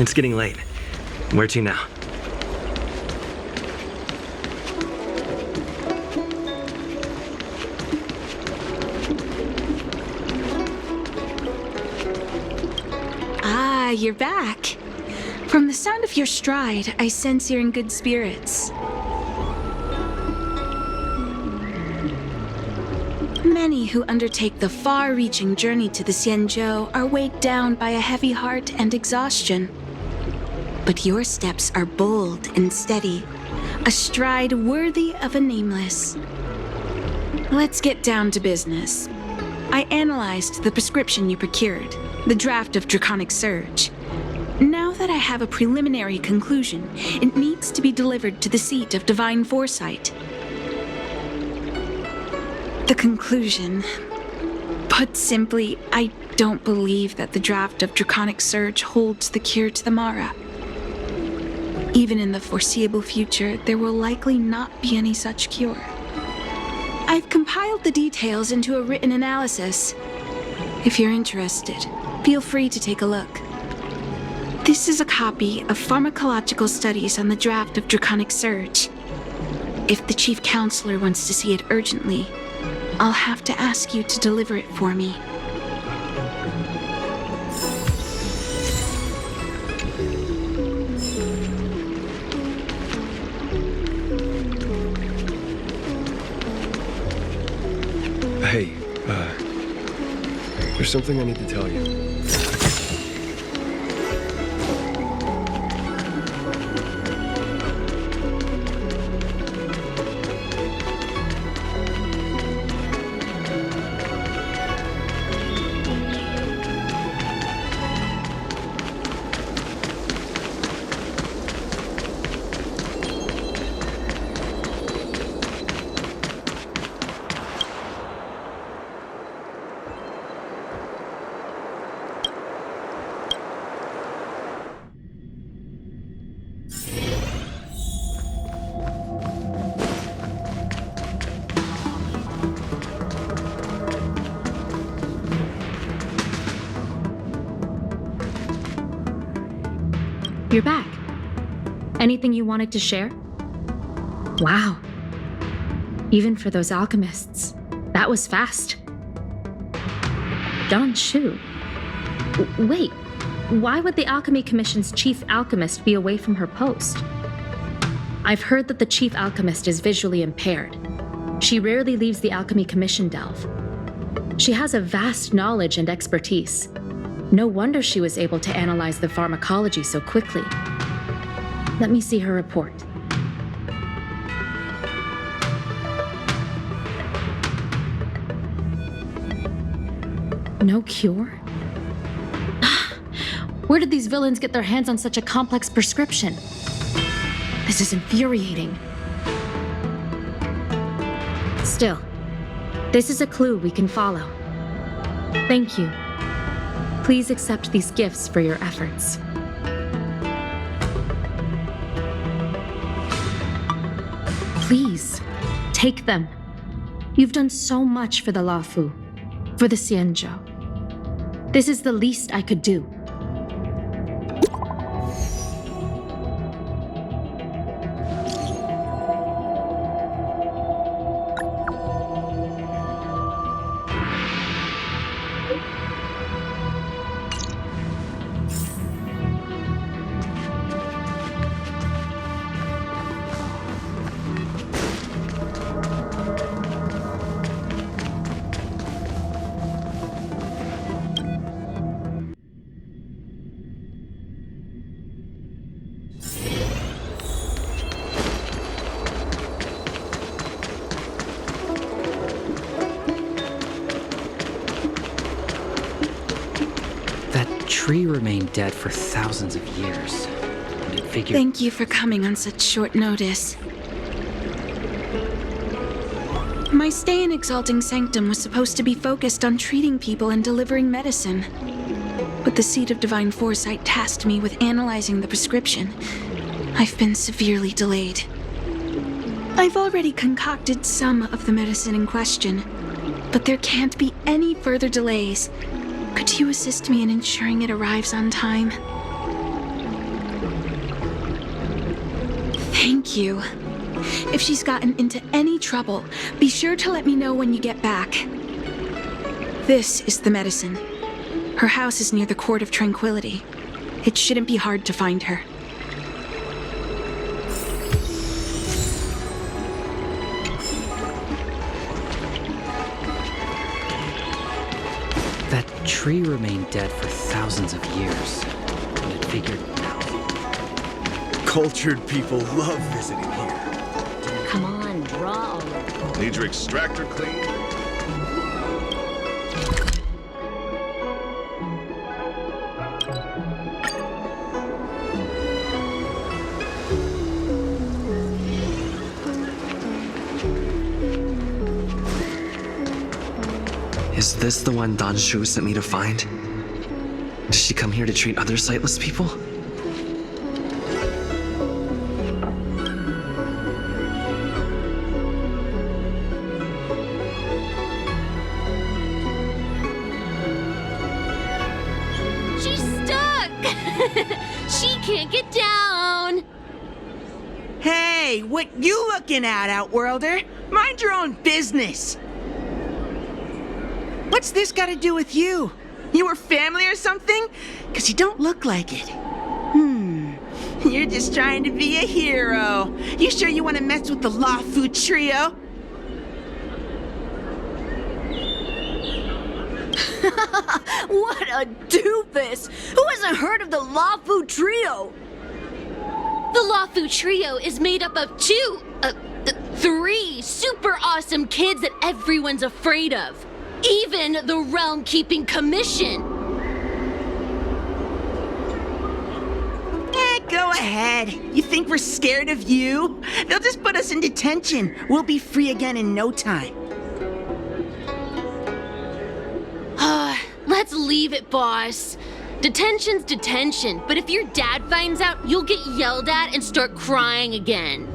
It's getting late. Where to now? Ah, you're back. From the sound of your stride, I sense you're in good spirits. Many who undertake the far-reaching journey to the Xianzhou are weighed down by a heavy heart and exhaustion. But your steps are bold and steady, a stride worthy of a nameless. Let's get down to business. I analyzed the prescription you procured, the draft of Draconic Surge. Now that I have a preliminary conclusion, it needs to be delivered to the seat of Divine Foresight. The conclusion. Put simply, I don't believe that the draft of Draconic Surge holds the cure to the Mara. Even in the foreseeable future, there will likely not be any such cure. I've compiled the details into a written analysis. If you're interested, feel free to take a look. This is a copy of pharmacological studies on the draft of Draconic Surge. If the Chief Counselor wants to see it urgently, I'll have to ask you to deliver it for me. Hey, there's something I need to tell you. You're back. Anything you wanted to share? Wow. Even for those alchemists, that was fast. Don Shu. Wait, why would the Alchemy Commission's chief alchemist be away from her post? I've heard that the chief alchemist is visually impaired. She rarely leaves the Alchemy Commission delve. She has a vast knowledge and expertise. No wonder she was able to analyze the pharmacology so quickly. Let me see her report. No cure? Where did these villains get their hands on such a complex prescription? This is infuriating. Still, this is a clue we can follow. Thank you. Please accept these gifts for your efforts. Please, take them. You've done so much for the Lafu, for the Xianzhou. This is the least I could do. Tree remained dead for thousands of years. And it figured... Thank you for coming on such short notice. My stay in Exalting Sanctum was supposed to be focused on treating people and delivering medicine. But the Seat of Divine Foresight tasked me with analyzing the prescription. I've been severely delayed. I've already concocted some of the medicine in question, but there can't be any further delays. Could you assist me in ensuring it arrives on time? you. If she's gotten into any trouble, be sure to let me know when you get back. This is the medicine. Her house is near the Court of Tranquility. It shouldn't be hard to find her. That tree remained dead for thousands of years. And it figured now. Cultured people love visiting here. Come on, draw. Need your extractor clean? Is this the one Don Shu sent me to find? Did she come here to treat other sightless people? She's stuck! She can't get down! Hey, what you looking at, Outworlder? Mind your own business! What's this got to do with you? You were family or something? 'Cause you don't look like it. You're just trying to be a hero. You sure you want to mess with the Lafu trio? What a doofus! Who hasn't heard of the Lafu trio? The Lafu Trio is made up of three super awesome kids that everyone's afraid of. Even the Realm Keeping Commission. Go ahead. You think we're scared of you? They'll just put us in detention. We'll be free again in no time. Let's leave it, boss. Detention's detention, but if your dad finds out, you'll get yelled at and start crying again.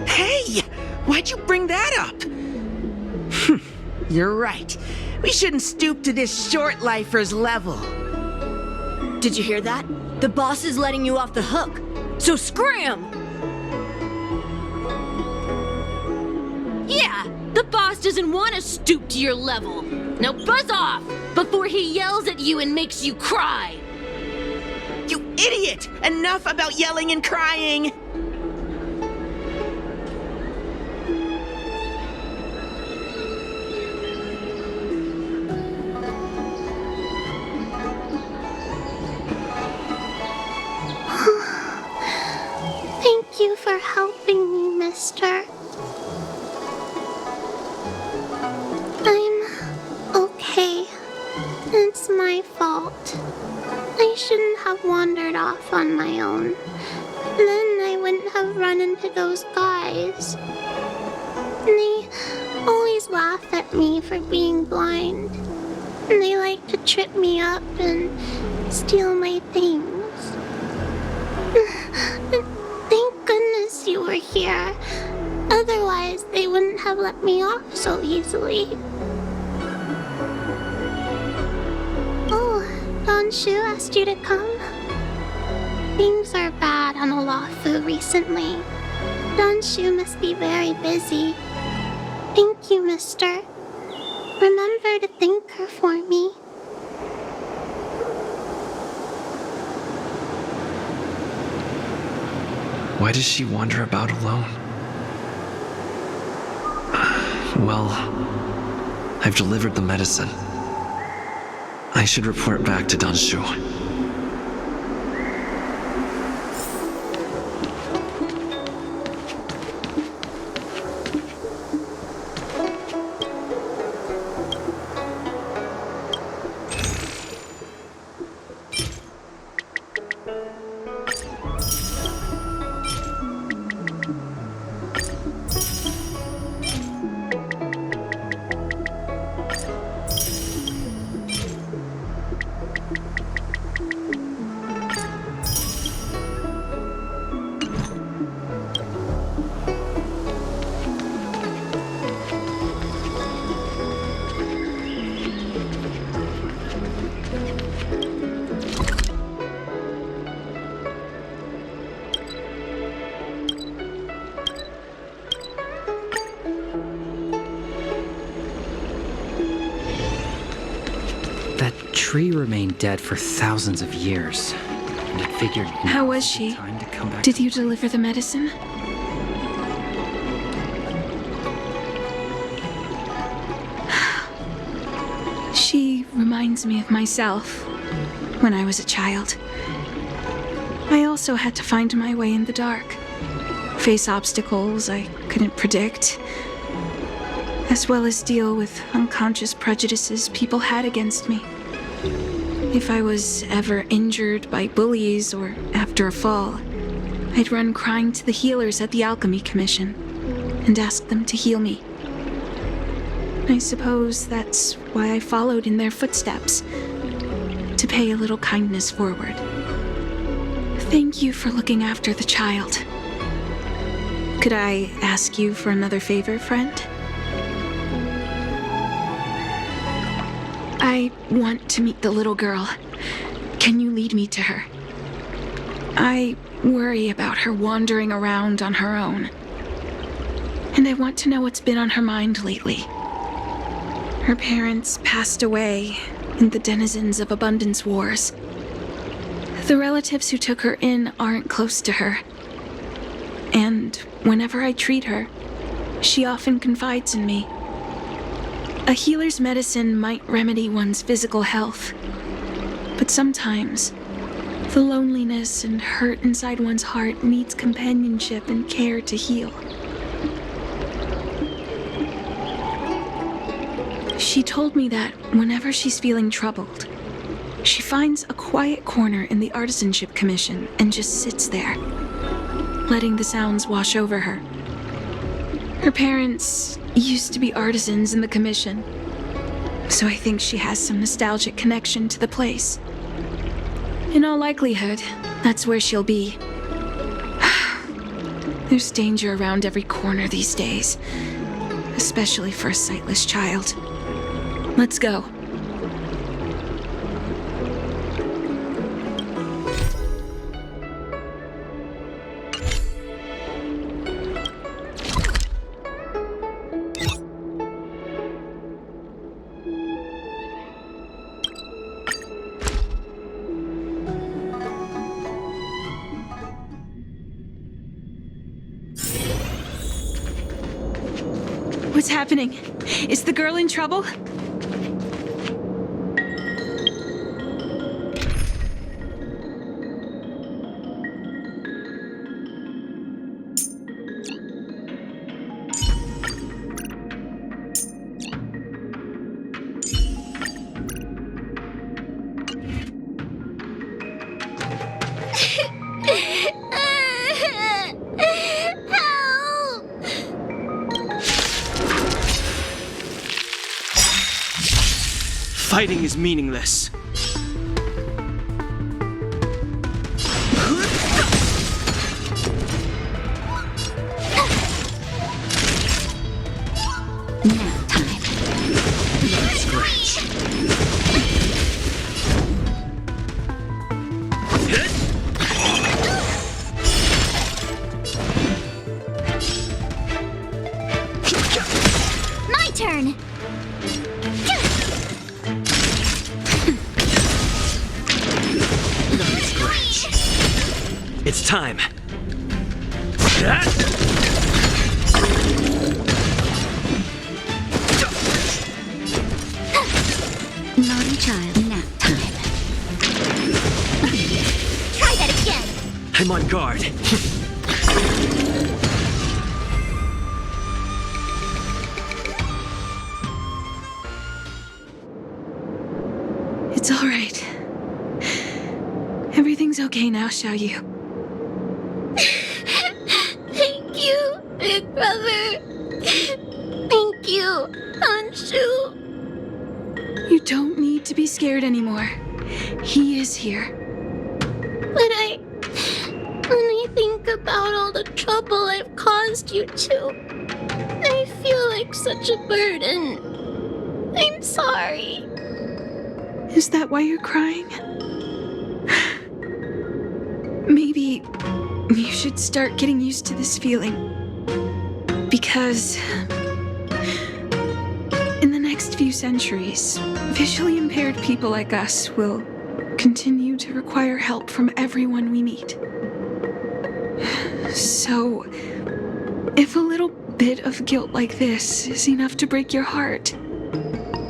Hey! Why'd you bring that up? You're right. We shouldn't stoop to this short lifer's level. Did you hear that? The boss is letting you off the hook. So scram! Yeah, the boss doesn't want to stoop to your level. Now buzz off before he yells at you and makes you cry. You idiot! Enough about yelling and crying! Thank you for helping me, mister. I'm okay. It's my fault. I shouldn't have wandered off on my own. Then I wouldn't have run into those guys. They always laugh at me for being blind. And they like to trip me up and steal my things. Thank goodness you were here. Otherwise, they wouldn't have let me off so easily. Oh, Don Shu asked you to come? Things are bad on Olafu recently. Don Shu must be very busy. Thank you, mister. Remember to thank her for me. Why does she wander about alone? Well, I've delivered the medicine. I should report back to Don Shu. That tree remained dead for thousands of years. And I figured How now was is the she? time to come back. Did you deliver the medicine? She reminds me of myself when I was a child. I also had to find my way in the dark, face obstacles I couldn't predict, as well as deal with unconscious prejudices people had against me. If I was ever injured by bullies or after a fall, I'd run crying to the healers at the Alchemy Commission and ask them to heal me. I suppose that's why I followed in their footsteps, to pay a little kindness forward. Thank you for looking after the child. Could I ask you for another favor, friend? I want to meet the little girl. Can you lead me to her? I worry about her wandering around on her own. And I want to know what's been on her mind lately. Her parents passed away in the denizens of Abundance Wars. The relatives who took her in aren't close to her. And whenever I treat her, she often confides in me. A healer's medicine might remedy one's physical health, but sometimes the loneliness and hurt inside one's heart needs companionship and care to heal. She told me that whenever she's feeling troubled, she finds a quiet corner in the Artisanship Commission and just sits there, letting the sounds wash over her. Her parents used to be artisans in the Commission, so I think she has some nostalgic connection to the place. In all likelihood, that's where she'll be. There's danger around every corner these days, especially for a sightless child. Let's go. What's happening? Is the girl in trouble? Fighting is meaningless. Nap time. Scratch. My turn. Scratch. It's time. Naughty child. Nap time. Try that again. I'm on guard. It's all right. Everything's okay now, Xiaoyu. Thank you, Big Brother. Thank you, Honshu. You don't need to be scared anymore. He is here. When I think about all the trouble I've caused you two, I feel like such a burden. I'm sorry. Is that why you're crying? Maybe you should start getting used to this feeling. Because in the next next few centuries, visually impaired people like us will continue to require help from everyone we meet. So, if a little bit of guilt like this is enough to break your heart,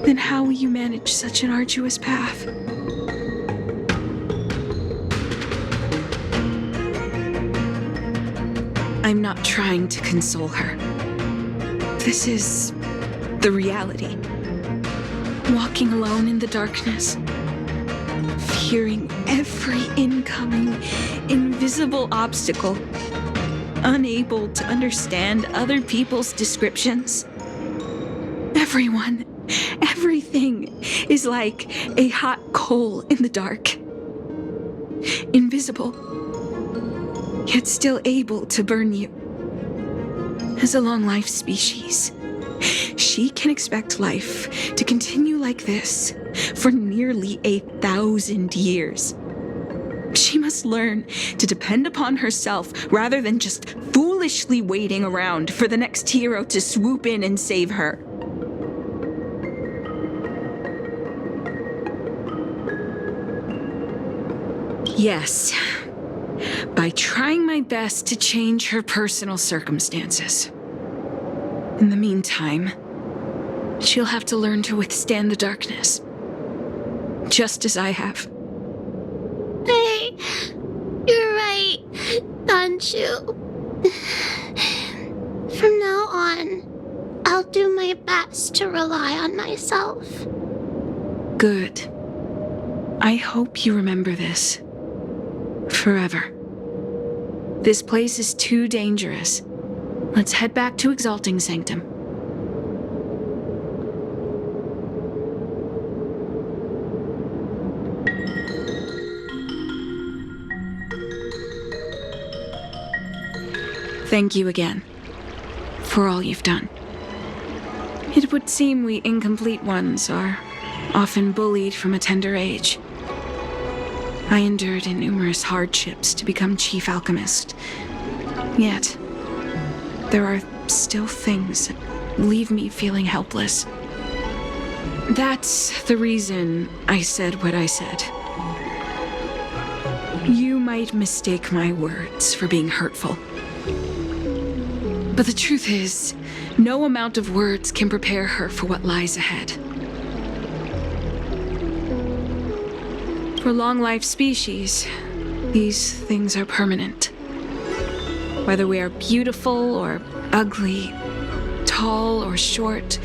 then how will you manage such an arduous path? I'm not trying to console her. This is the reality. Walking alone in the darkness, fearing every incoming, invisible obstacle, unable to understand other people's descriptions. Everyone, everything is like a hot coal in the dark. Invisible, yet still able to burn you. As a long-life species, she can expect life to continue like this for nearly 1,000 years. She must learn to depend upon herself rather than just foolishly waiting around for the next hero to swoop in and save her. Yes, by trying my best to change her personal circumstances. In the meantime, she'll have to learn to withstand the darkness, just as I have. Hey, you're right, Danshu. From now on, I'll do my best to rely on myself. Good. I hope you remember this. Forever. This place is too dangerous. Let's head back to Exalting Sanctum. Thank you again for all you've done. It would seem we incomplete ones are often bullied from a tender age. I endured numerous hardships to become Chief Alchemist. Yet, there are still things that leave me feeling helpless. That's the reason I said what I said. You might mistake my words for being hurtful. But the truth is, no amount of words can prepare her for what lies ahead. For long-life species, these things are permanent. Whether we are beautiful or ugly, tall or short,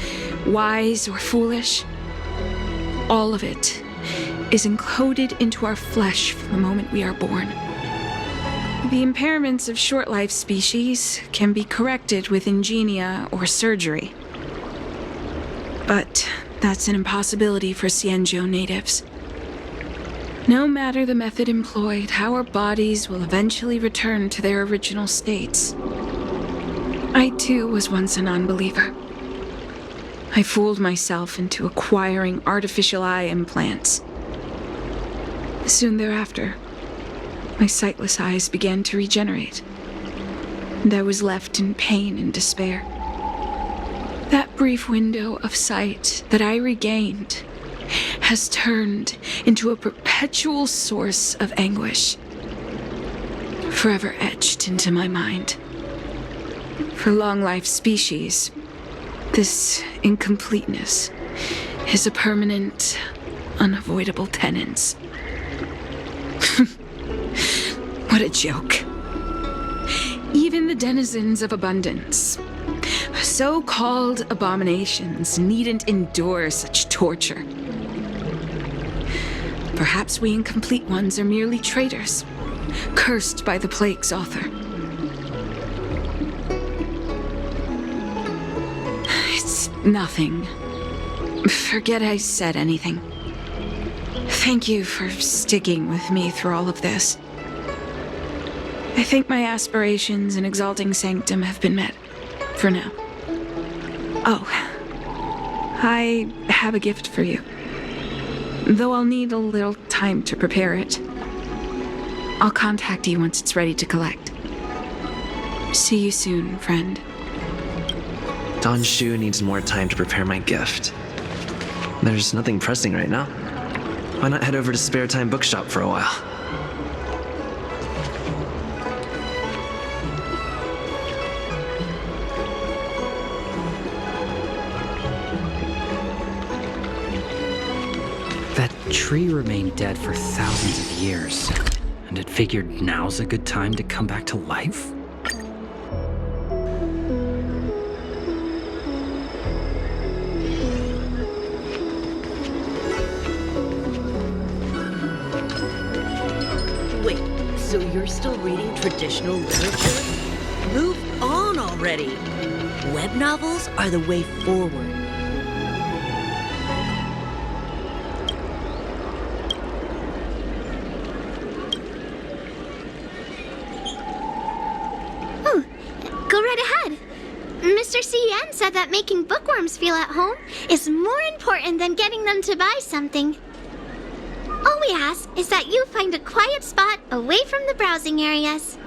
wise or foolish, all of it is encoded into our flesh from the moment we are born. The impairments of short-life species can be corrected with ingenia or surgery. But that's an impossibility for Cienjo natives. No matter the method employed, our bodies will eventually return to their original states. I too was once a non-believer. I fooled myself into acquiring artificial eye implants. Soon thereafter, my sightless eyes began to regenerate, and I was left in pain and despair. That brief window of sight that I regained has turned into a perpetual source of anguish, forever etched into my mind. For long-life species, this incompleteness is a permanent, unavoidable tenance. What a joke. Even the denizens of abundance, so-called abominations, needn't endure such torture. Perhaps we incomplete ones are merely traitors, cursed by the plague's author. It's nothing. Forget I said anything. Thank you for sticking with me through all of this. I think my aspirations in Exalting Sanctum have been met, for now. Oh, I have a gift for you. Though I'll need a little time to prepare it. I'll contact you once it's ready to collect. See you soon, friend. Danshu needs more time to prepare my gift. There's nothing pressing right now. Why not head over to Spare Time Bookshop for a while? That tree remained dead for thousands of years, and it figured now's a good time to come back to life? Wait, so you're still reading traditional literature? Move on already! Web novels are the way forward. Oh, go right ahead. Mr. CN said that making bookworms feel at home is more important than getting them to buy something. All we ask is that you find a quiet spot away from the browsing areas.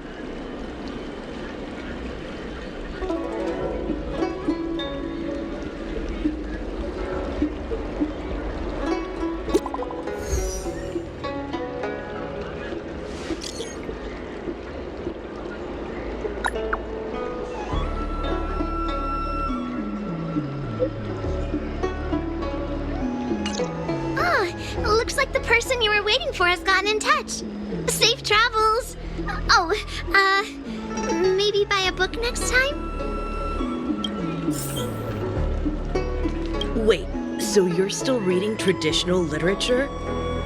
Looks like the person you were waiting for has gotten in touch. Safe travels. Oh, maybe buy a book next time? Wait, so you're still reading traditional literature?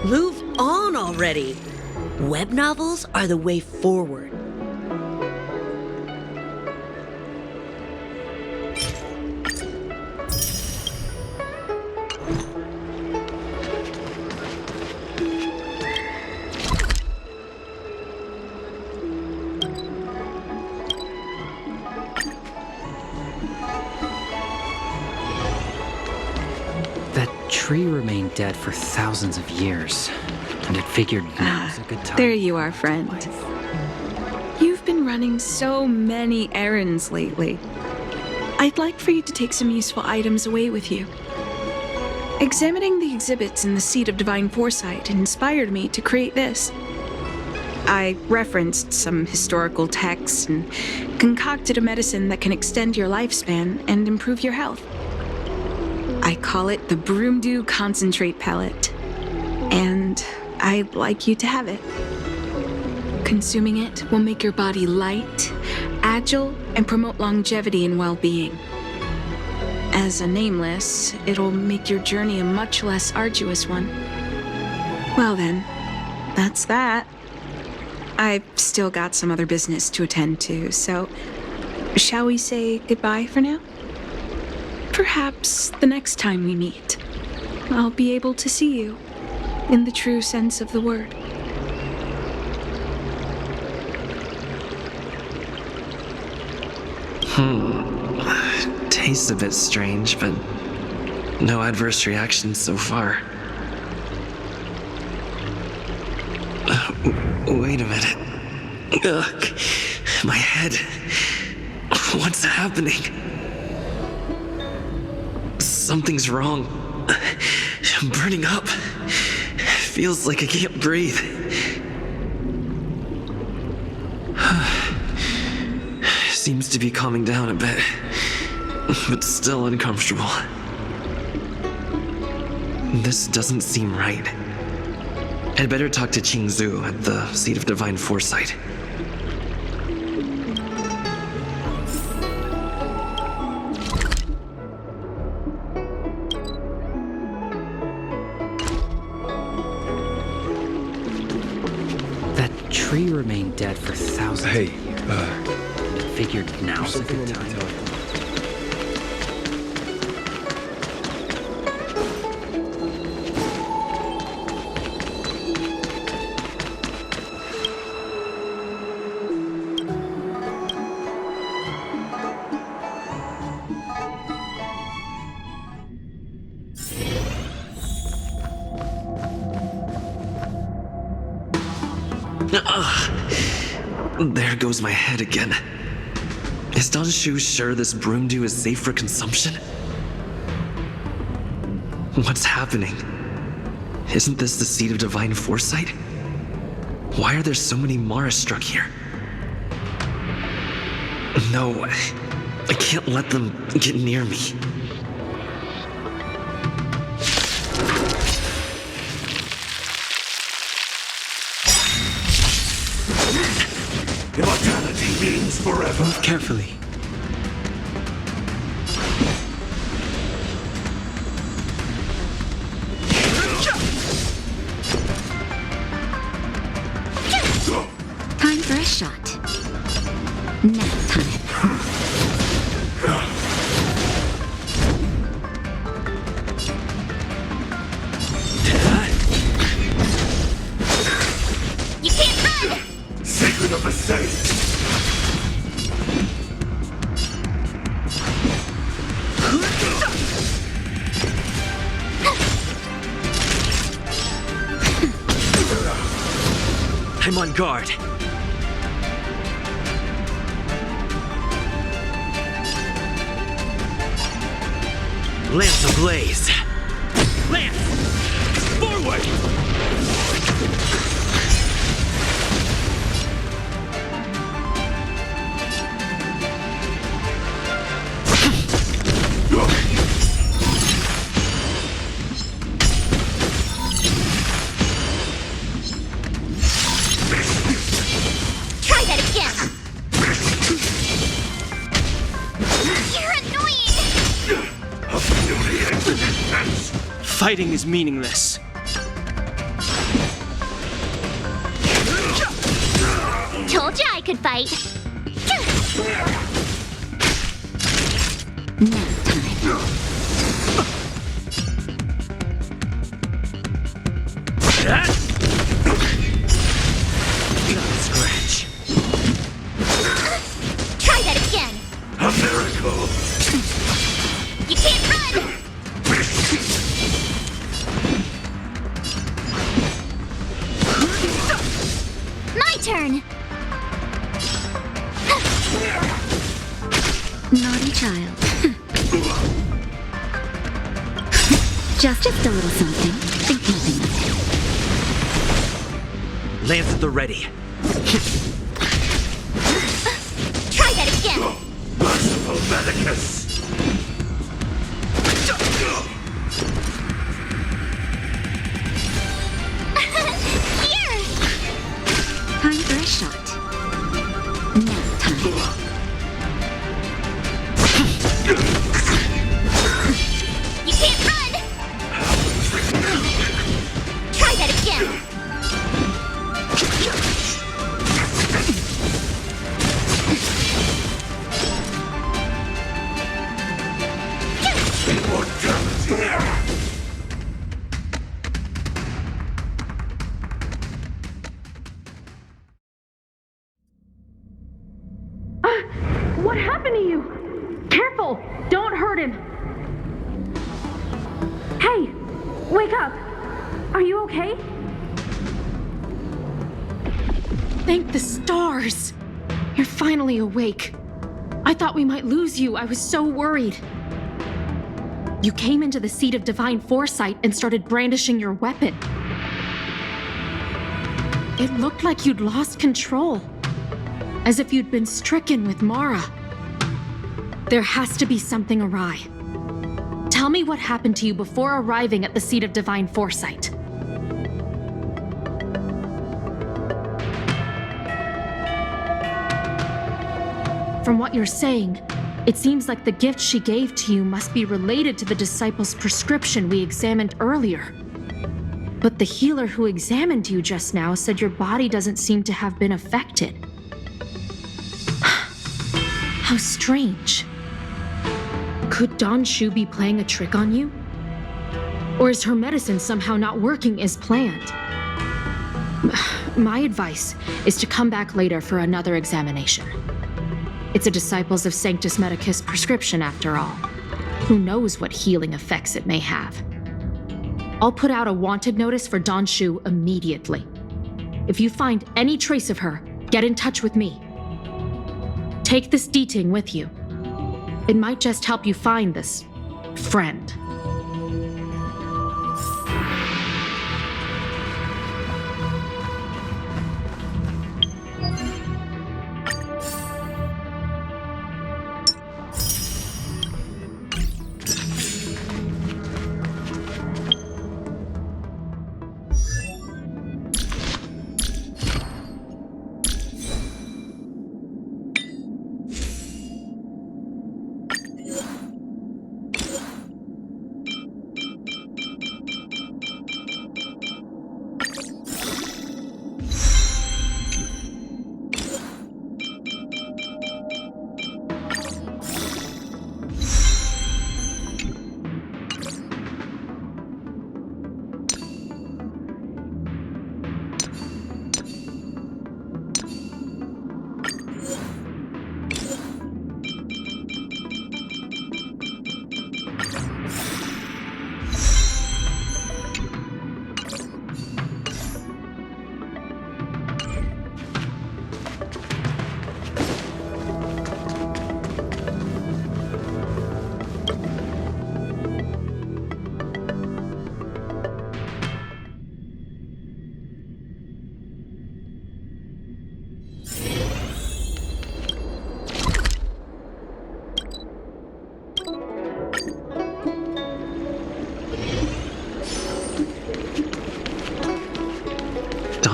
Move on already! Web novels are the way forward. That tree remained dead for thousands of years, and it figured now's a good time. There you are, friend. You've been running so many errands lately. I'd like for you to take some useful items away with you. Examining the exhibits in the Seat of Divine Foresight inspired me to create this. I referenced some historical texts and concocted a medicine that can extend your lifespan and improve your health. I call it the Broomdew Concentrate Pellet, and I'd like you to have it. Consuming it will make your body light, agile, and promote longevity and well-being. As a nameless, it'll make your journey a much less arduous one. Well then, that's that. I've still got some other business to attend to, so shall we say goodbye for now? Perhaps the next time we meet, I'll be able to see you in the true sense of the word. Tastes a bit strange, but no adverse reactions so far. Wait a minute. Ugh, my head. What's happening? Something's wrong. I'm burning up. Feels like I can't breathe. Seems to be calming down a bit, but still uncomfortable. This doesn't seem right. I'd better talk to Qingzu at the Seat of Divine Foresight. That tree remained dead for thousands of years. Figured now's a good time. There goes my head again. Is Danshu sure this broomdew is safe for consumption? What's happening? Isn't this the seat of divine foresight? Why are there so many Mara struck here? No, I can't let them get near me. Immortality means forever. Move carefully. Time for a shot. Nap time. You can't run! Secret of the saint. I'm on guard. Lance ablaze. Lance! Forward! Try that again! You're annoying! Fighting is meaningless. Told you I could fight. Nap time. Not a scratch. Try that again! A miracle. You can't run! My turn! Naughty child. Just a little something. Think nothing of it. Lance at the ready. Try that again! Merciful Medicus. Here! Time for a shot. Nap time. You can't run! Try that again! What happened to you? Careful! Don't hurt him! Hey! Wake up! Are you okay? Thank the stars! You're finally awake. I thought we might lose you. I was so worried. You came into the seat of divine foresight and started brandishing your weapon. It looked like you'd lost control. As if you'd been stricken with Mara. There has to be something awry. Tell me what happened to you before arriving at the seat of divine foresight. From what you're saying, it seems like the gift she gave to you must be related to the disciple's prescription we examined earlier. But the healer who examined you just now said your body doesn't seem to have been affected. How strange. Could Don Shu be playing a trick on you? Or is her medicine somehow not working as planned? My advice is to come back later for another examination. It's a Disciples of Sanctus Medicus prescription after all. Who knows what healing effects it may have? I'll put out a wanted notice for Don Shu immediately. If you find any trace of her, get in touch with me. Take this D-Ting with you. It might just help you find this friend.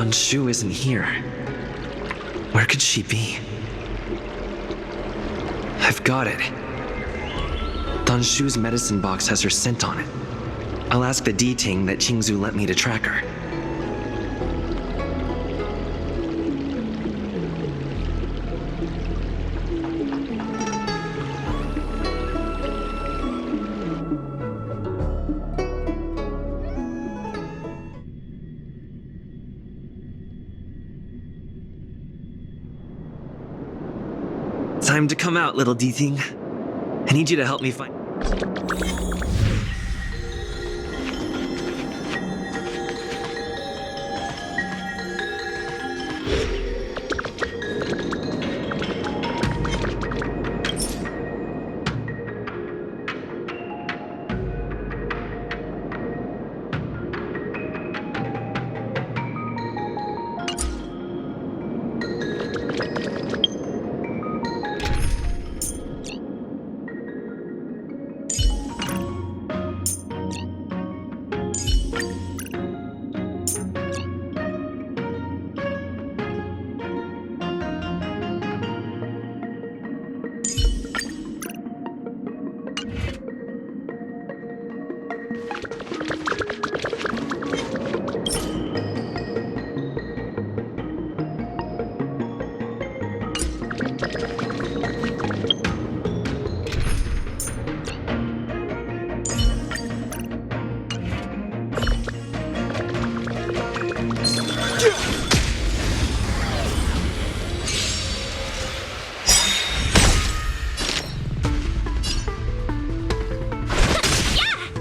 Dan Shu isn't here. Where could she be? I've got it. Dan Shu's medicine box has her scent on it. I'll ask the D-Ting that Qingzu lent me to track her. Time to come out, little D-Ting. I need you to help me find...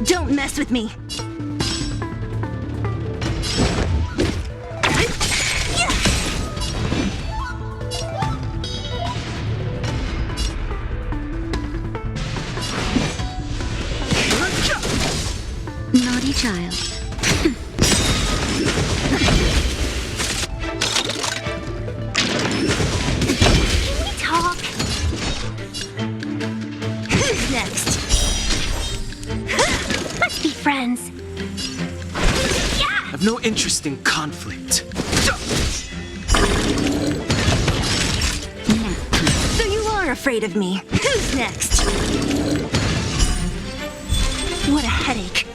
Don't mess with me. Naughty child. Can we talk? Who's next? Let's be friends. I've no interest in conflict. So you are afraid of me. Who's next? What a headache.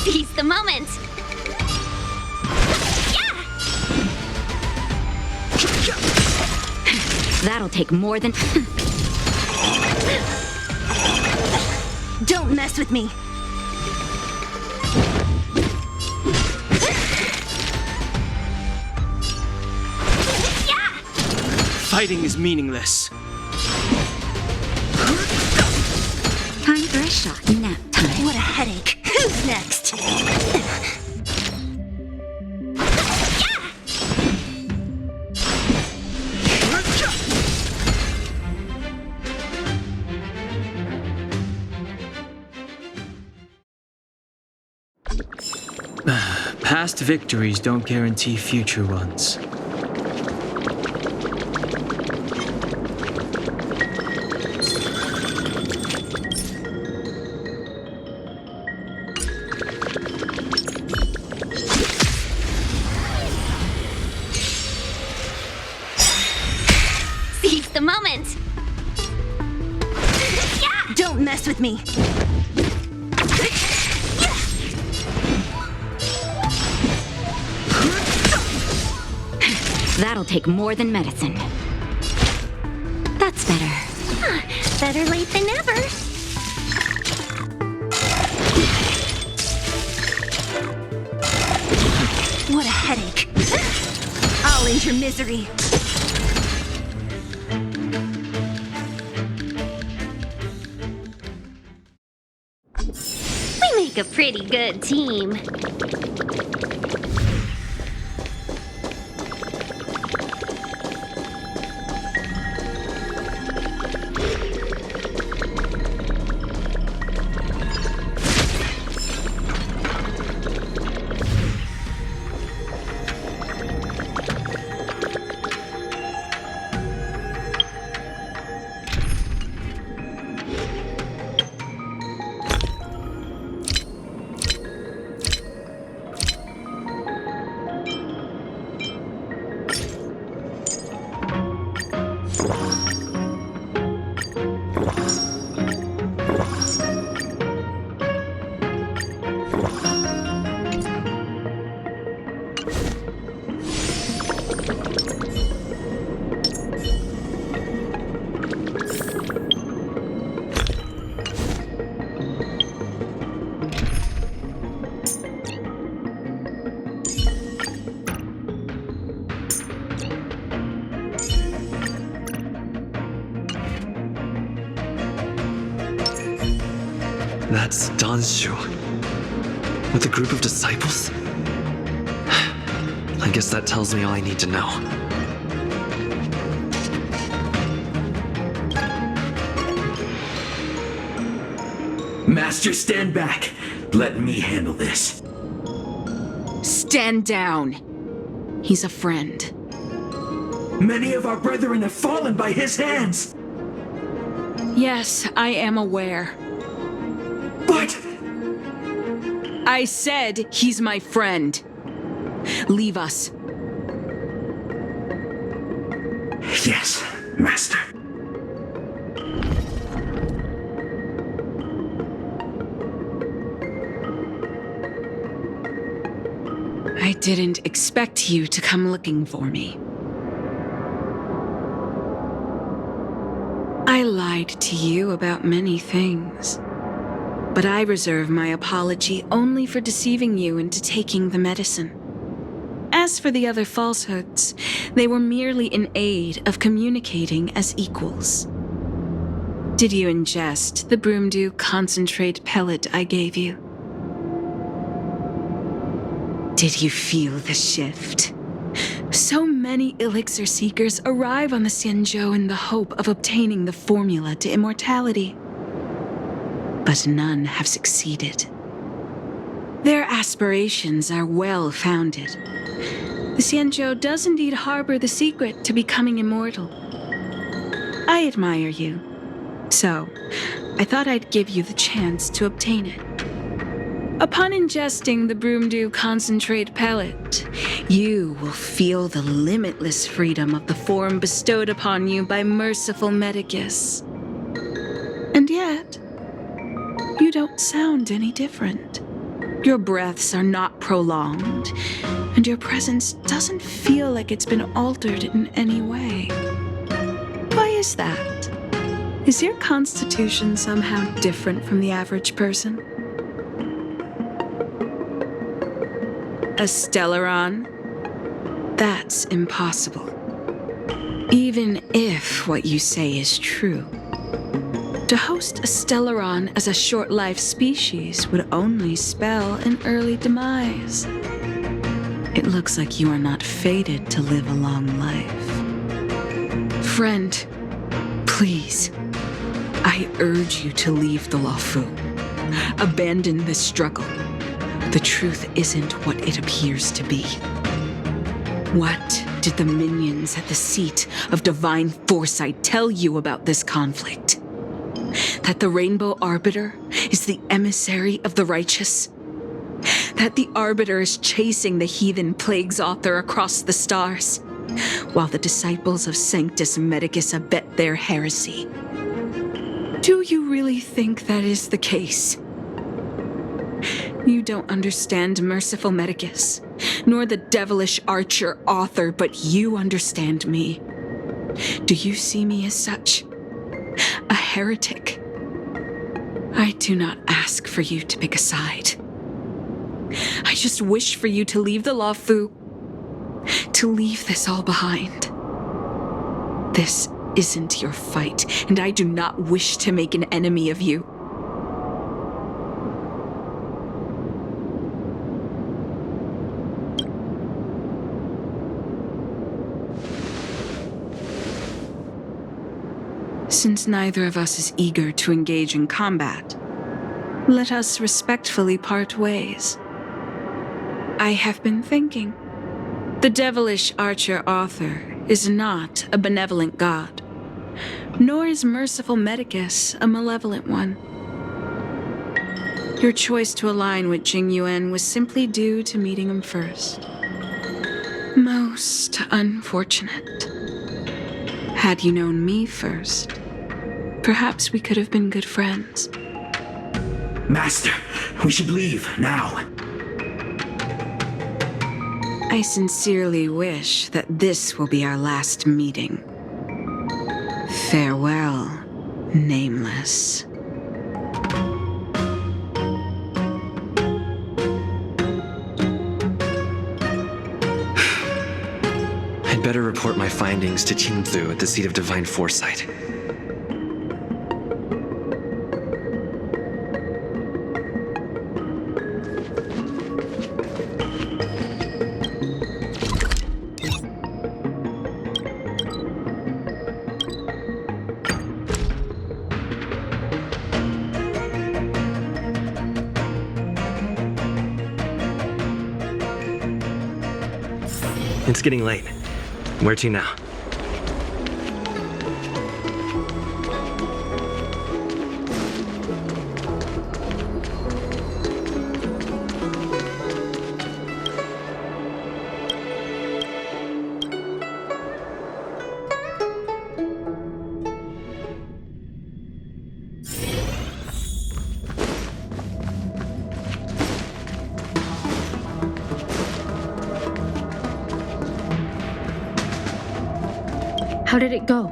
Seize the moment. That'll take more than... Don't mess with me. Fighting is meaningless. Time for a shot. Nap time. What a headache. Who's next? Past victories don't guarantee future ones. Seize the moment. Don't mess with me. That'll take more than medicine. That's better. Better late than never. What a headache. I'll end your misery. We make a pretty good team. That's Danshu. With a group of disciples? I guess that tells me all I need to know. Master, stand back. Let me handle this. Stand down. He's a friend. Many of our brethren have fallen by his hands. Yes, I am aware. But I said he's my friend. Leave us. yes, Master. I didn't expect you to come looking for me. I lied to you about many things. But I reserve my apology only for deceiving you into taking the medicine. As for the other falsehoods, they were merely in aid of communicating as equals. Did you ingest the Broomdew concentrate pellet I gave you? Did you feel the shift? So many elixir seekers arrive on the Xianzhou in the hope of obtaining the formula to immortality. But none have succeeded. Their aspirations are well-founded. The Xianzhou does indeed harbor the secret to becoming immortal. I admire you, so I thought I'd give you the chance to obtain it. Upon ingesting the Broomdew concentrate pellet, you will feel the limitless freedom of the form bestowed upon you by merciful Medicus. And yet, you don't sound any different. Your breaths are not prolonged, and your presence doesn't feel like it's been altered in any way. Why is that? Is your constitution somehow different from the average person? A Stellaron? That's impossible. Even if what you say is true. To host a Stellaron as a short-lived species would only spell an early demise. It looks like you are not fated to live a long life. Friend, please, I urge you to leave the Luofu. Abandon this struggle. The truth isn't what it appears to be. What did the minions at the seat of divine foresight tell you about this conflict? That the Rainbow Arbiter is the emissary of the righteous? That the Arbiter is chasing the heathen plagues author across the stars, while the disciples of Sanctus Medicus abet their heresy? Do you really think that is the case? You don't understand Merciful Medicus, nor the devilish archer author, but you understand me. Do you see me as such? A heretic? I do not ask for you to pick a side. I just wish for you to leave the Luofu, to leave this all behind. This isn't your fight, and I do not wish to make an enemy of you. Since neither of us is eager to engage in combat, let us respectfully part ways. I have been thinking. The devilish archer author is not a benevolent god, nor is Merciful Medicus a malevolent one. Your choice to align with Jing Yuan was simply due to meeting him first. Most unfortunate. Had you known me first, perhaps we could have been good friends. Master, we should leave now. I sincerely wish that this will be our last meeting. Farewell, Nameless. I'd better report my findings to Qingzu at the seat of divine foresight. It's getting late. Where to now? How did it go?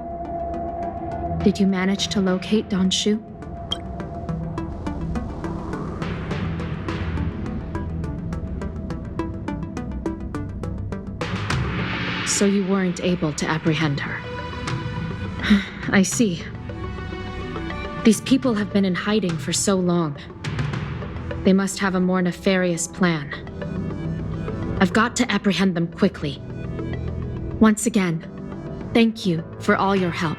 Did you manage to locate Don Shu? So you weren't able to apprehend her. I see. These people have been in hiding for so long. They must have a more nefarious plan. I've got to apprehend them quickly. Once again, thank you for all your help.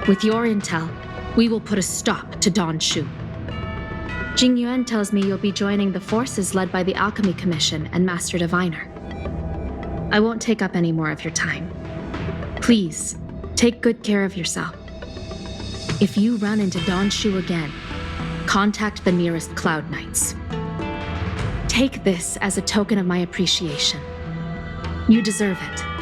With your intel, we will put a stop to Don Shu. Jing Yuan tells me you'll be joining the forces led by the Alchemy Commission and Master Diviner. I won't take up any more of your time. Please, take good care of yourself. If you run into Don Shu again, contact the nearest Cloud Knights. Take this as a token of my appreciation. You deserve it.